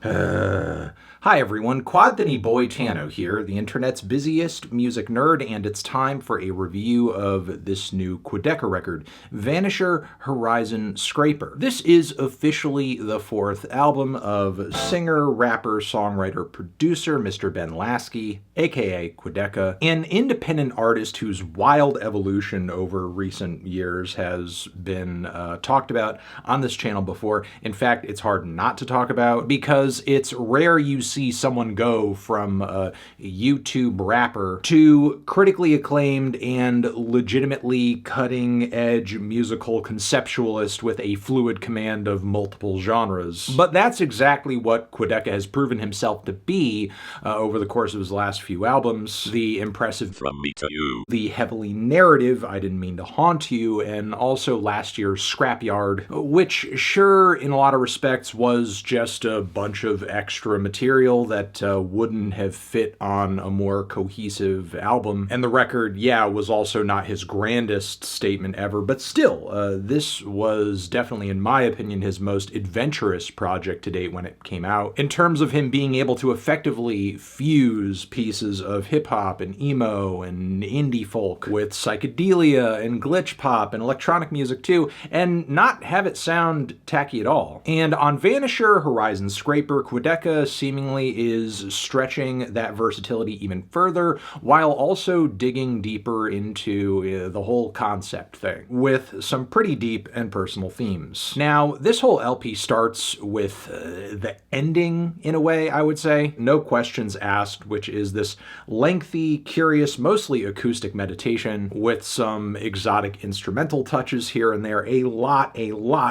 Hi everyone, Quadeca Boy Tano here, the internet's busiest music nerd, and it's time for a review of this new Quadeca record, Vanisher, Horizon Scraper. This is officially the fourth album of singer, rapper, songwriter, producer Mr. Ben Lasky, aka Quadeca, an independent artist whose wild evolution over recent years has been talked about on this channel before. In fact, it's hard not to talk about because it's rare you see someone go from a YouTube rapper to critically acclaimed and legitimately cutting-edge musical conceptualist with a fluid command of multiple genres. But that's exactly what Quadeca has proven himself to be over the course of his last few albums. The impressive From Me to You, the heavily narrative I Didn't Mean to Haunt You, and also last year's Scrapyard, which sure, in a lot of respects, was just a bunch of extra material that wouldn't have fit on a more cohesive album. And the record, yeah, was also not his grandest statement ever, but still, this was definitely, in my opinion, his most adventurous project to date when it came out. In terms of him being able to effectively fuse pieces of hip-hop and emo and indie folk with psychedelia and glitch pop and electronic music too, and not have it sound tacky at all. And on Vanisher, Horizon Scraper, Quadeca seemingly is stretching that versatility even further, while also digging deeper into the whole concept thing, with some pretty deep and personal themes. Now, this whole LP starts with the ending, in a way, I would say. No Questions Asked, which is this lengthy, curious, mostly acoustic meditation with some exotic instrumental touches here and there, a lot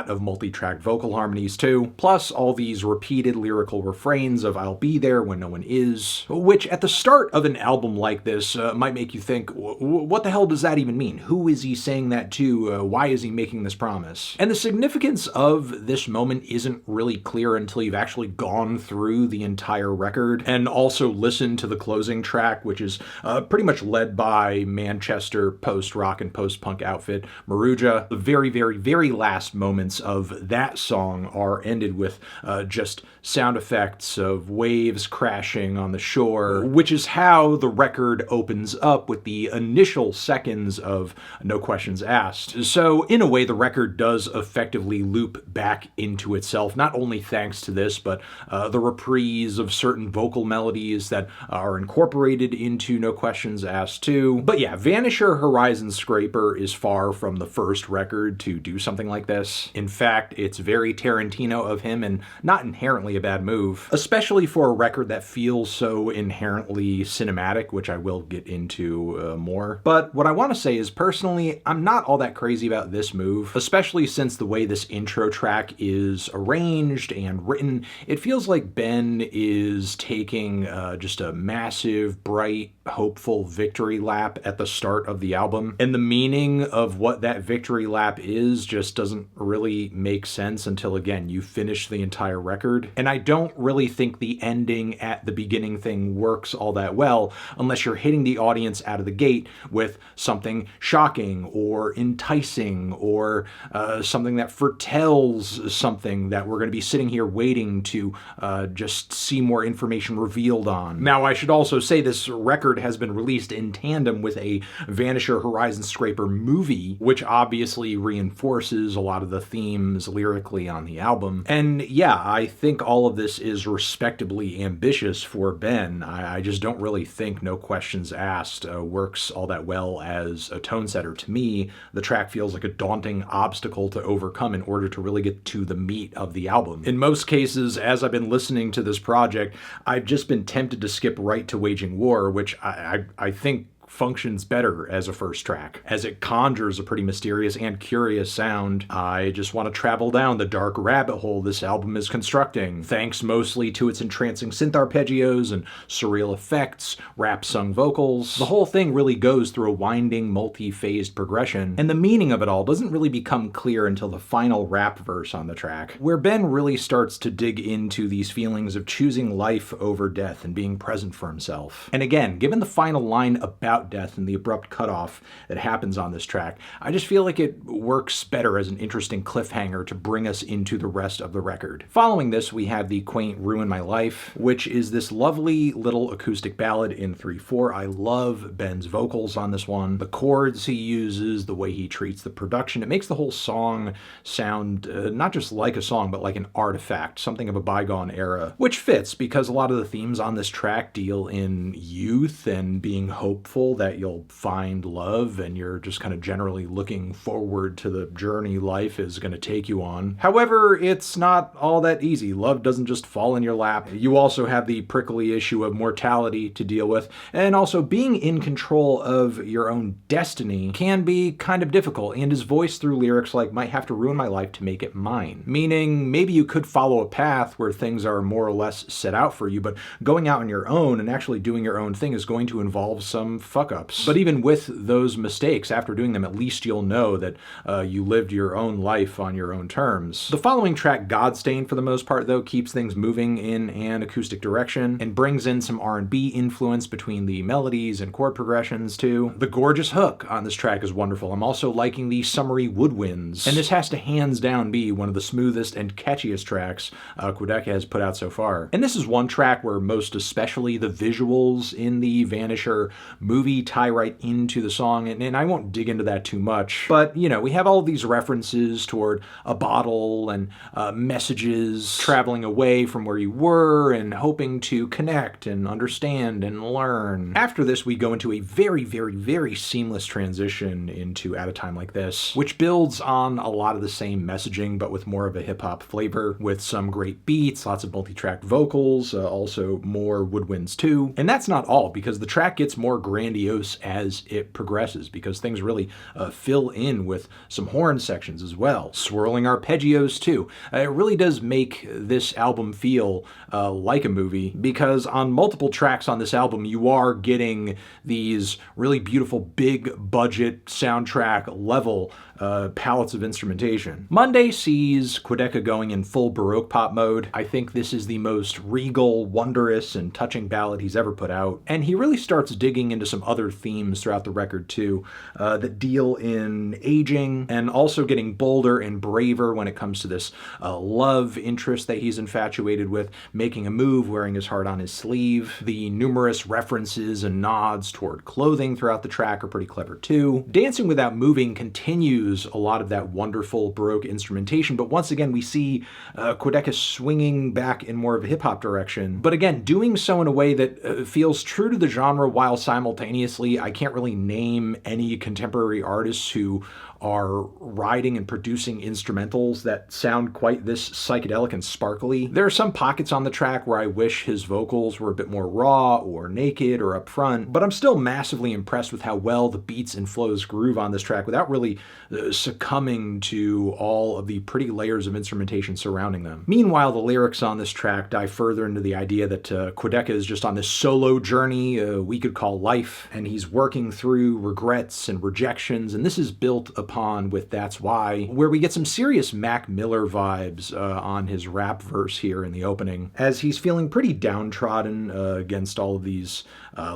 of multi-track vocal harmonies too, plus all these repeated lyrical refrains of I'll be there when no one is, which at the start of an album like this might make you think, what the hell does that even mean? Who is he saying that to? Why is he making this promise? And the significance of this moment isn't really clear until you've actually gone through the entire record and also listened to the closing track, which is pretty much led by Manchester post-rock and post-punk outfit Maruja. The very last moments of that song are ended with just sound effects of waves crashing on the shore, which is how the record opens up with the initial seconds of No Questions Asked. So in a way, the record does effectively loop back into itself, not only thanks to this, but the reprise of certain vocal melodies that are incorporated into No Questions Asked too. But yeah, Vanisher Horizon Scraper is far from the first record to do something like this. In fact, it's very Tarantino of him and not inherently a bad move, especially for a record that feels so inherently cinematic, which I will get into more. But what I want to say is, personally, I'm not all that crazy about this move, especially since the way this intro track is arranged and written. It feels like Ben is taking just a massive, bright, hopeful victory lap at the start of the album, and the meaning of what that victory lap is just doesn't really make sense until, again, you finish the entire record. And I don't really think the ending at the beginning thing works all that well unless you're hitting the audience out of the gate with something shocking or enticing or something that foretells something that we're going to be sitting here waiting to just see more information revealed on. Now, I should also say this record has been released in tandem with a Vanisher Horizon Scraper movie, which obviously reinforces a lot of the themes lyrically on the album. And yeah, I think all of this is respectably ambitious for Ben. I just don't really think No Questions Asked works all that well as a tone setter. To me, the track feels like a daunting obstacle to overcome in order to really get to the meat of the album. In most cases, as I've been listening to this project, I've just been tempted to skip right to Waging War, which I think functions better as a first track, as it conjures a pretty mysterious and curious sound. I just want to travel down the dark rabbit hole this album is constructing, thanks mostly to its entrancing synth arpeggios and surreal effects, rap-sung vocals. The whole thing really goes through a winding, multi-phased progression, and the meaning of it all doesn't really become clear until the final rap verse on the track, where Ben really starts to dig into these feelings of choosing life over death and being present for himself. And again, given the final line about about death and the abrupt cutoff that happens on this track, I just feel like it works better as an interesting cliffhanger to bring us into the rest of the record. Following this, we have the quaint Ruin My Life, which is this lovely little acoustic ballad in 3/4. I love Ben's vocals on this one. The chords he uses, the way he treats the production, it makes the whole song sound not just like a song, but like an artifact, something of a bygone era, which fits because a lot of the themes on this track deal in youth and being hopeful that you'll find love, and you're just kind of generally looking forward to the journey life is going to take you on. However, it's not all that easy. Love doesn't just fall in your lap. You also have the prickly issue of mortality to deal with, and also being in control of your own destiny can be kind of difficult, and is voiced through lyrics like "might have to ruin my life to make it mine," meaning maybe you could follow a path where things are more or less set out for you, but going out on your own and actually doing your own thing is going to involve some fuck-ups. But even with those mistakes, after doing them, at least you'll know that you lived your own life on your own terms. The following track, "GodStained," for the most part, though, keeps things moving in an acoustic direction and brings in some R&B influence between the melodies and chord progressions, too. The gorgeous hook on this track is wonderful. I'm also liking the summery woodwinds, and this has to hands down be one of the smoothest and catchiest tracks Quadeca has put out so far. And this is one track where most especially the visuals in the Vanisher movie tie right into the song, and I won't dig into that too much, but you know, we have all of these references toward a bottle and messages traveling away from where you were and hoping to connect and understand and learn. After this, we go into a very, very, very seamless transition into At a Time Like This, which builds on a lot of the same messaging, but with more of a hip-hop flavor, with some great beats, lots of multi-track vocals, also more woodwinds too. And that's not all, because the track gets more grandiose as it progresses, because things really fill in with some horn sections as well. Swirling arpeggios too. It really does make this album feel like a movie, because on multiple tracks on this album, you are getting these really beautiful big budget soundtrack level palettes of instrumentation. Monday sees Quadeca going in full Baroque pop mode. I think this is the most regal, wondrous, and touching ballad he's ever put out. And he really starts digging into some other themes throughout the record too, that deal in aging, and also getting bolder and braver when it comes to this love interest that he's infatuated with, making a move, wearing his heart on his sleeve. The numerous references and nods toward clothing throughout the track are pretty clever too. Dancing Without Moving continues a lot of that wonderful Baroque instrumentation, but once again we see Quadeca swinging back in more of a hip-hop direction, but again doing so in a way that feels true to the genre, while simultaneously I can't really name any contemporary artists who are writing and producing instrumentals that sound quite this psychedelic and sparkly. There are some pockets on the track where I wish his vocals were a bit more raw or naked or upfront, but I'm still massively impressed with how well the beats and flows groove on this track without really succumbing to all of the pretty layers of instrumentation surrounding them. Meanwhile, the lyrics on this track dive further into the idea that Quadeca is just on this solo journey we could call life, and he's working through regrets and rejections, and this is built upon with That's Why, where we get some serious Mac Miller vibes on his rap verse here in the opening, as he's feeling pretty downtrodden against all of these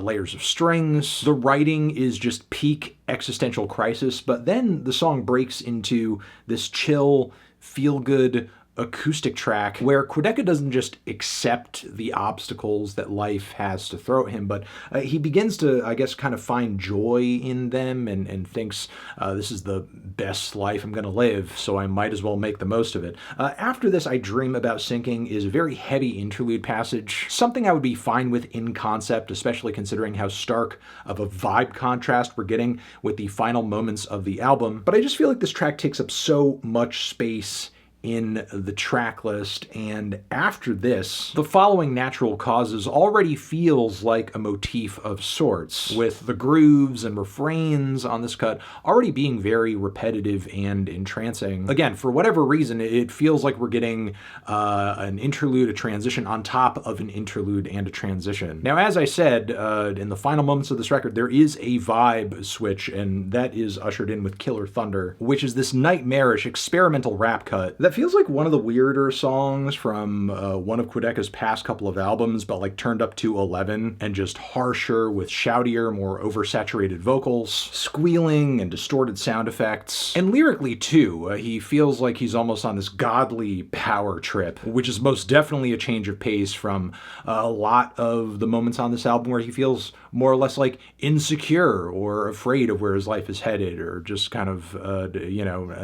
layers of strings. The writing is just peak existential crisis, but then the song breaks into this chill, feel-good acoustic track where Quadeca doesn't just accept the obstacles that life has to throw at him, but he begins to, I guess, kind of find joy in them, and thinks this is the best life I'm going to live, so I might as well make the most of it. After this, I Dream About Sinking is a very heavy interlude passage, something I would be fine with in concept, especially considering how stark of a vibe contrast we're getting with the final moments of the album, but I just feel like this track takes up so much space in the track list, and after this, the following Natural Causes already feels like a motif of sorts, with the grooves and refrains on this cut already being very repetitive and entrancing. Again, for whatever reason, it feels like we're getting an interlude, a transition on top of an interlude and a transition. Now, as I said, in the final moments of this record, there is a vibe switch, and that is ushered in with Killer Thunder, which is this nightmarish experimental rap cut that it feels like one of the weirder songs from one of Quadeca's past couple of albums, but like turned up to 11 and just harsher with shoutier, more oversaturated vocals, squealing and distorted sound effects. And lyrically too, he feels like he's almost on this godly power trip, which is most definitely a change of pace from a lot of the moments on this album where he feels more or less like insecure or afraid of where his life is headed, or just kind of,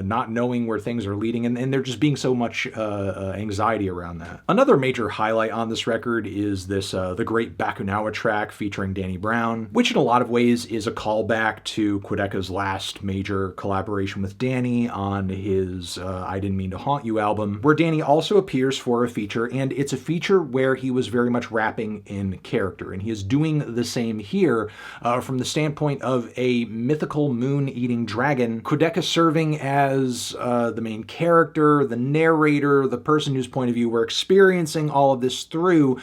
not knowing where things are leading, and there just being so much anxiety around that. Another major highlight on this record is this the great Bakunawa track featuring Danny Brown, which in a lot of ways is a callback to Quadeca's last major collaboration with Danny on his I Didn't Mean to Haunt You album, where Danny also appears for a feature, and it's a feature where he was very much rapping in character, and he is doing the same here from the standpoint of a mythical moon-eating dragon, Quadeca serving as the main character, the narrator, the person whose point of view we're experiencing all of this through.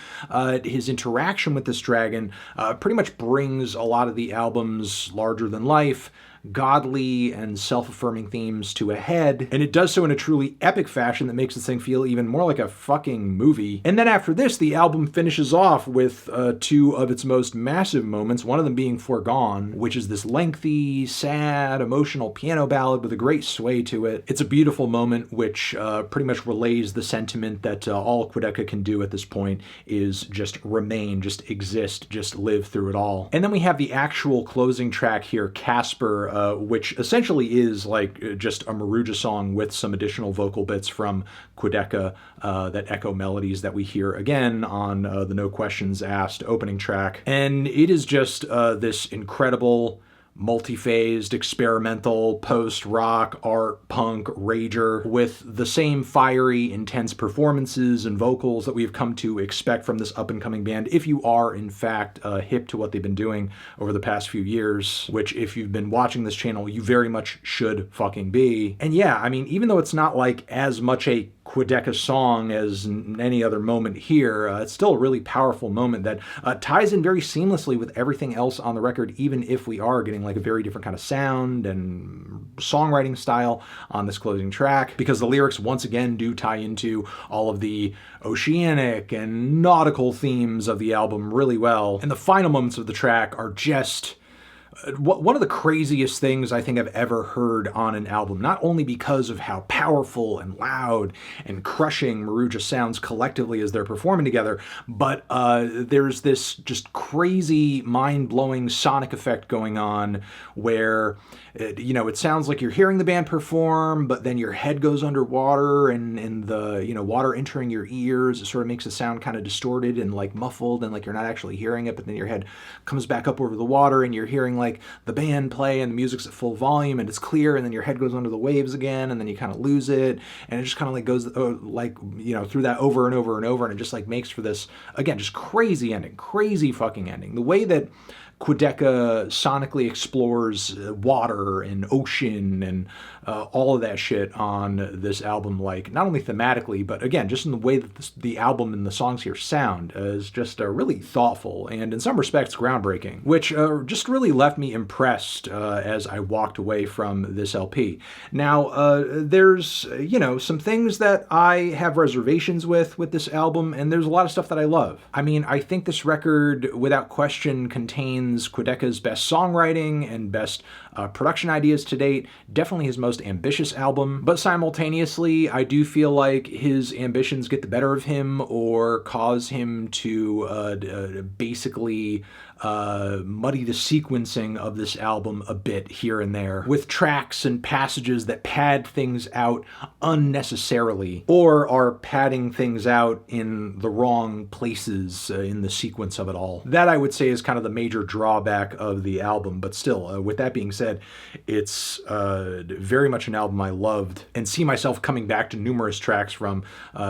His interaction with this dragon pretty much brings a lot of the album's larger-than-life, godly and self-affirming themes to a head, and it does so in a truly epic fashion that makes this thing feel even more like a fucking movie. And then after this, the album finishes off with two of its most massive moments, one of them being Forgone, which is this lengthy, sad, emotional piano ballad with a great sway to it. It's a beautiful moment which pretty much relays the sentiment that all Quadeca can do at this point is just remain, just exist, just live through it all. And then we have the actual closing track here, Casper, which essentially is like just a Maruja song with some additional vocal bits from Quadeca that echo melodies that we hear again on the No Questions Asked opening track. And it is just this incredible, multi-phased, experimental, post-rock, art, punk, rager, with the same fiery, intense performances and vocals that we've come to expect from this up-and-coming band, if you are, in fact, hip to what they've been doing over the past few years, which, if you've been watching this channel, you very much should fucking be. And yeah, I mean, even though it's not like as much a Quadeca song as any other moment here, it's still a really powerful moment that ties in very seamlessly with everything else on the record, even if we are getting like a very different kind of sound and songwriting style on this closing track, because the lyrics once again do tie into all of the oceanic and nautical themes of the album really well. And the final moments of the track are just one of the craziest things I think I've ever heard on an album, not only because of how powerful and loud and crushing Maruja sounds collectively as they're performing together, but there's this just crazy, mind-blowing sonic effect going on where it sounds like you're hearing the band perform, but then your head goes underwater, and the water entering your ears, it sort of makes the sound kind of distorted and like muffled, and like you're not actually hearing it, but then your head comes back up over the water and you're hearing like the band play and the music's at full volume and it's clear, and then your head goes under the waves again, and then you kind of lose it, and it just kind of like goes through that over and over and over, and it just like makes for this, again, just crazy ending, crazy fucking ending. The way that Quadeca sonically explores water and ocean and all of that shit on this album, like not only thematically, but again, just in the way that the album and the songs here sound, is just really thoughtful and in some respects groundbreaking, which just really left me impressed as I walked away from this LP. Now, there's, some things that I have reservations with this album, and there's a lot of stuff that I love. I mean, I think this record, without question, contains Quadeca's best songwriting and best production ideas to date, definitely his most ambitious album, but simultaneously I do feel like his ambitions get the better of him or cause him to basically muddy the sequencing of this album a bit here and there, with tracks and passages that pad things out unnecessarily, or are padding things out in the wrong places in the sequence of it all. That, I would say, is kind of the major drawback of the album, but still, with that being said, it's very much an album I loved and see myself coming back to numerous tracks from,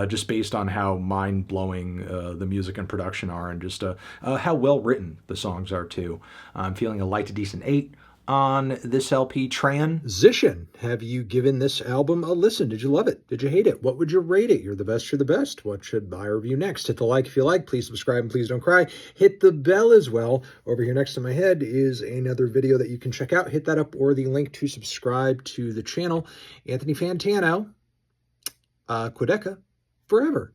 just based on how mind-blowing the music and production are, and just how well written the songs are too. I'm feeling a light to decent 8 on this LP. Transition. Have you given this album a listen? Did you love it? Did you hate it? What would you rate it? You're the best, you're the best. What should I review next? Hit the like if you like. Please subscribe and please don't cry. Hit the bell as well. Over here next to my head is another video that you can check out. Hit that up, or the link to subscribe to the channel. Anthony Fantano, Quadeca, forever.